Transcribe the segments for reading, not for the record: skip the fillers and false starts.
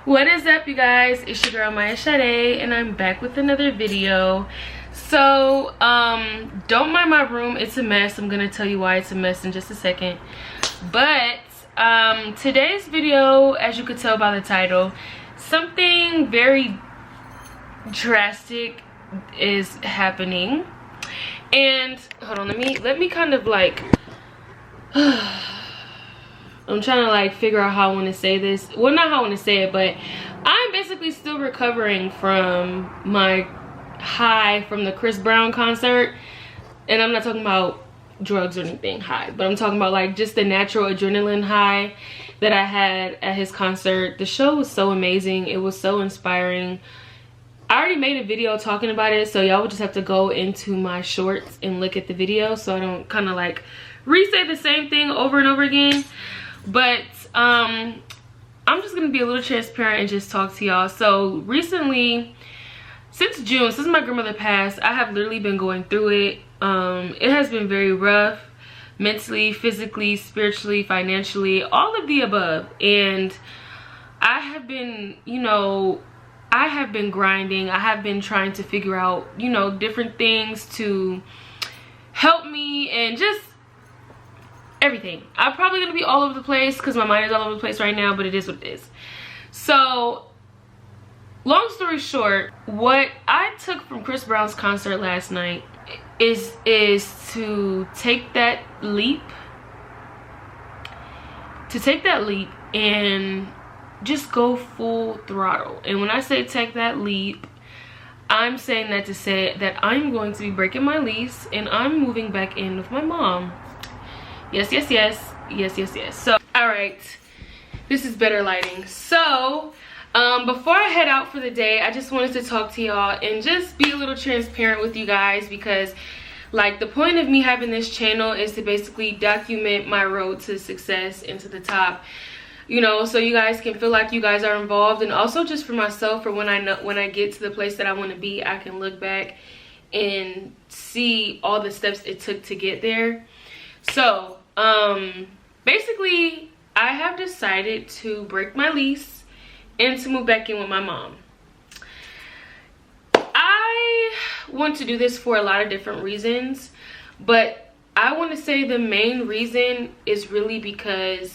What is up, you guys? It's your girl Maya Sade, and I'm back with another video. So don't mind my room, it's a mess. I'm gonna tell you why it's a mess in just a second. But today's video, as you could tell by the title, something very drastic is happening. And hold on, let me kind of like I'm trying to like figure out how I want to say this. Well, not how I want to say it, but I'm basically still recovering from my high from the Chris Brown concert. And I'm not talking about drugs or anything high, but I'm talking about like just the natural adrenaline high that I had at his concert. The show was so amazing. It was so inspiring. I already made a video talking about it, so y'all would just have to go into my shorts and look at the video so I don't kind of like re-say the same thing over and over again. But I'm just gonna be a little transparent and just talk to y'all. So recently, since June, since my grandmother passed, I have literally been going through it. It has been very rough, mentally, physically, spiritually, financially, all of the above. And I have been, I have been grinding. I have been trying to figure out, different things to help me and just everything. I'm probably gonna be all over the place because my mind is all over the place right now, but it is what it is. So long story short, what I took from Chris Brown's concert last night is to take that leap, and just go full throttle. And when I say take that leap, I'm saying that to say that I'm going to be breaking my lease and I'm moving back in with my mom. Yes. So all right, this is better lighting. So before I head out for the day, I just wanted to talk to y'all and just be a little transparent with you guys, because like the point of me having this channel is to basically document my road to success and to the top, so you guys can feel like you guys are involved, and also just for myself, for when I get to the place that I want to be, I can look back and see all the steps it took to get there. So basically I have decided to break my lease and to move back in with my mom. I want to do this for a lot of different reasons, but I want to say the main reason is really because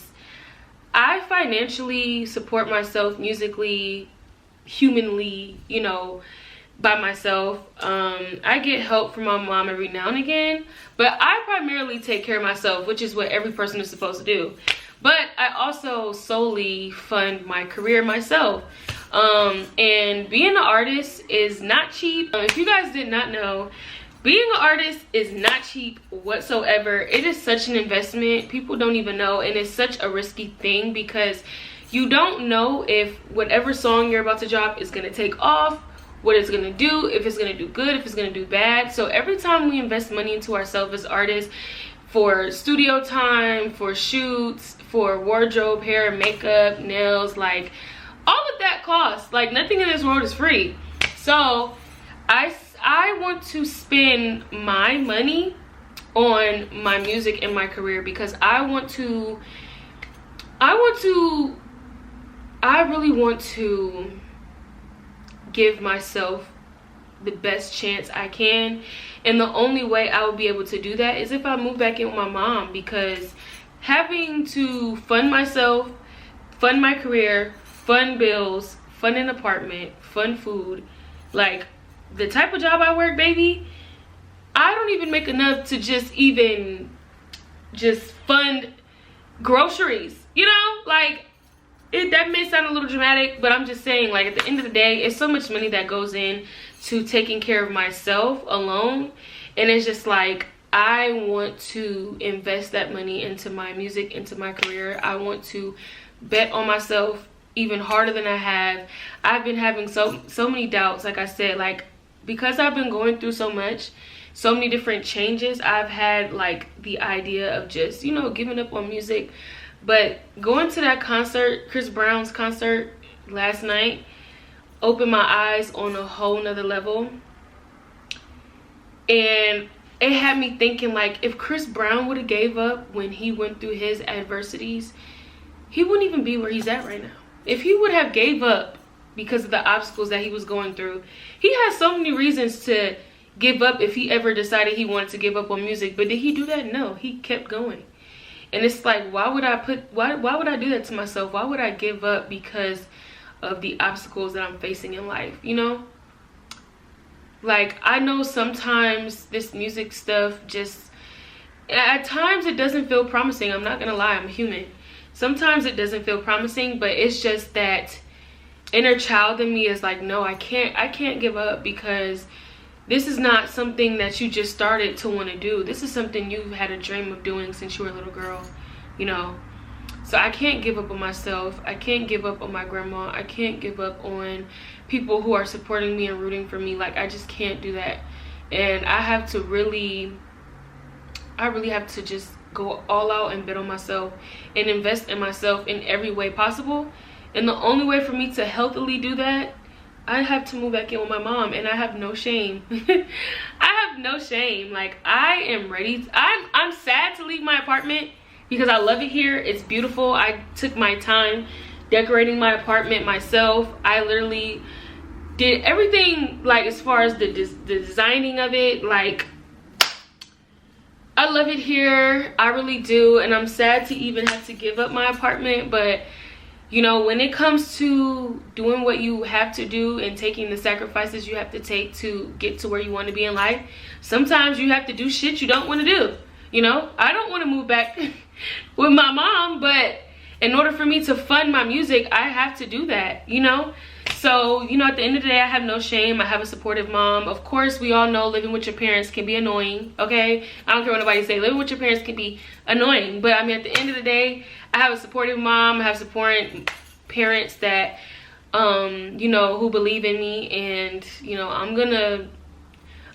I financially support myself musically, humanly, by myself. I get help from my mom every now and again, but I primarily take care of myself, which is what every person is supposed to do. But I also solely fund my career myself. And being an artist is not cheap. If you guys did not know, being an artist is not cheap whatsoever. It is such an investment. People don't even know, and it's such a risky thing because you don't know if whatever song you're about to drop is gonna take off, what it's gonna do, if it's gonna do good, if it's gonna do bad. So every time we invest money into ourselves as artists, for studio time, for shoots, for wardrobe, hair, makeup, nails, like all of that costs. Like nothing in this world is free. So I want to spend my money on my music and my career because I really want to give myself the best chance I can, and the only way I will be able to do that is if I move back in with my mom, because having to fund myself, fund my career, fund bills, fund an apartment, fund food, like the type of job I work, baby, I don't even make enough to just fund groceries, like that may sound a little dramatic, but I'm just saying, like, at the end of the day, it's so much money that goes in to taking care of myself alone. And it's just like, I want to invest that money into my music, into my career. I want to bet on myself even harder than I have. I've been having so many doubts, like I said, like because I've been going through so much, so many different changes, I've had like the idea of just, giving up on music. But going to that concert, Chris Brown's concert last night, opened my eyes on a whole nother level. And it had me thinking, like, if Chris Brown would have gave up when he went through his adversities, he wouldn't even be where he's at right now. if he would have gave up because of the obstacles that he was going through, he has so many reasons to give up if he ever decided he wanted to give up on music. But did he do that? No, he kept going. And it's like, why would I do that to myself? Why would I give up because of the obstacles that I'm facing in life, you know? Like, I know sometimes this music stuff just, at times it doesn't feel promising. I'm not gonna lie, I'm human. Sometimes it doesn't feel promising, but it's just that inner child in me is like, no, I can't give up, because this is not something that you just started to want to do. This is something you've had a dream of doing since you were a little girl, you know? So I can't give up on myself. I can't give up on my grandma. I can't give up on people who are supporting me and rooting for me. Like, I just can't do that. And I really have to just go all out and bet on myself and invest in myself in every way possible. And the only way for me to healthily do that, I have to move back in with my mom, and I have no shame. I have no shame. Like, I am ready. I'm sad to leave my apartment because I love it here. It's beautiful. I took my time decorating my apartment myself. I literally did everything, like, as far as the designing of it. Like, I love it here. I really do. And I'm sad to even have to give up my apartment, but you know, when it comes to doing what you have to do and taking the sacrifices you have to take to get to where you want to be in life, sometimes you have to do shit you don't want to do. You know, I don't want to move back with my mom, but in order for me to fund my music, I have to do that, you know? So, you know, at the end of the day, I have no shame. I have a supportive mom. Of course, we all know living with your parents can be annoying, okay? I don't care what nobody say. Living with your parents can be annoying. But, I mean, at the end of the day, I have a supportive mom. I have supporting parents that, you know, who believe in me. And, you know, I'm gonna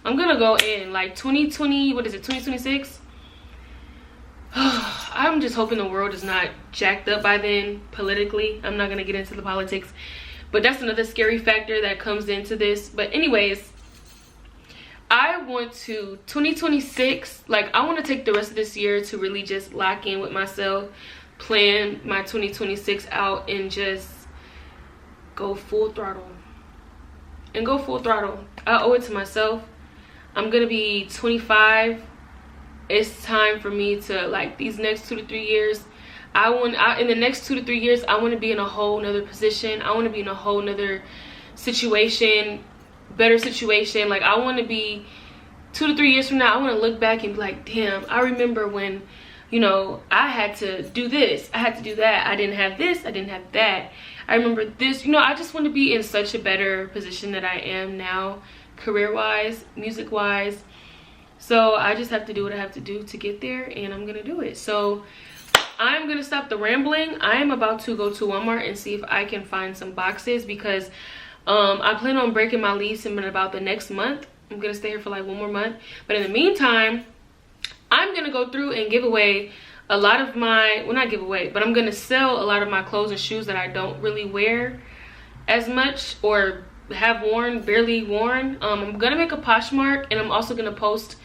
go in. Like, 2020, what is it, 2026? I'm just hoping the world is not jacked up by then, politically. I'm not gonna get into the politics. But that's another scary factor that comes into this. But anyways, I want to, 2026, like, I want to take the rest of this year to really just lock in with myself, plan my 2026 out, and just go full throttle. And go full throttle. I owe it to myself. I'm going to be 25. It's time for me to, like, these next 2 to 3 years, in the next 2 to 3 years, I want to be in a whole nother position. I want to be in a whole nother situation, better situation. Like, I want to be 2 to 3 years from now, I want to look back and be like, damn, I remember when, you know, I had to do this, I had to do that, I didn't have this, I didn't have that, I remember this. You know, I just want to be in such a better position that I am now, career-wise, music-wise. So I just have to do what I have to do to get there, and I'm gonna do it. So I'm gonna stop the rambling. I am about to go to Walmart and see if I can find some boxes, because I plan on breaking my lease in about the next month. I'm gonna stay here for like 1 more month, but in the meantime, I'm gonna go through and give away a lot of my, well, not give away, but I'm gonna sell a lot of my clothes and shoes that I don't really wear as much, or have worn, barely worn. I'm gonna make a Poshmark, and I'm also gonna post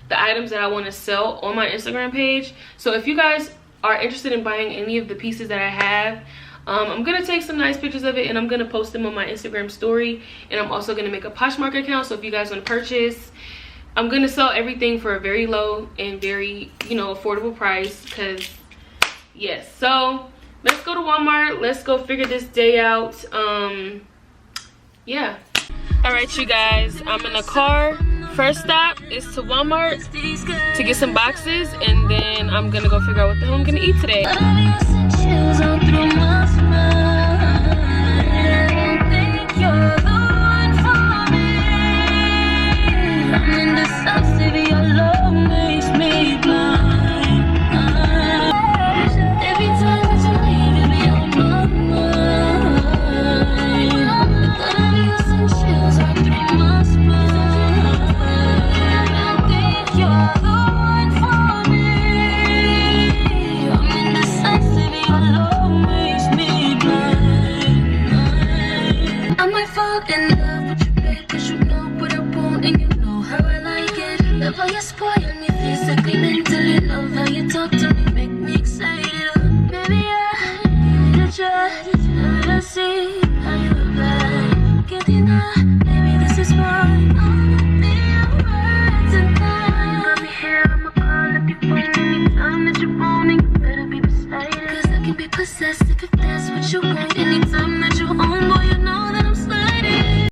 the items that I want to sell on my Instagram page. So if you guys are interested in buying any of the pieces that I have, I'm gonna take some nice pictures of it, and I'm gonna post them on my Instagram story. And I'm also gonna make a Poshmark account, so if you guys want to purchase, I'm gonna sell everything for a very low and very, you know, affordable price, because yes. So let's go to Walmart, let's go figure this day out. Yeah. All right, you guys, I'm in the car. First stop is to Walmart to get some boxes, and then I'm gonna go figure out what the hell I'm gonna eat today. Talk to me, make me excited. Maybe I need to try. best if that's what you want. Anytime that you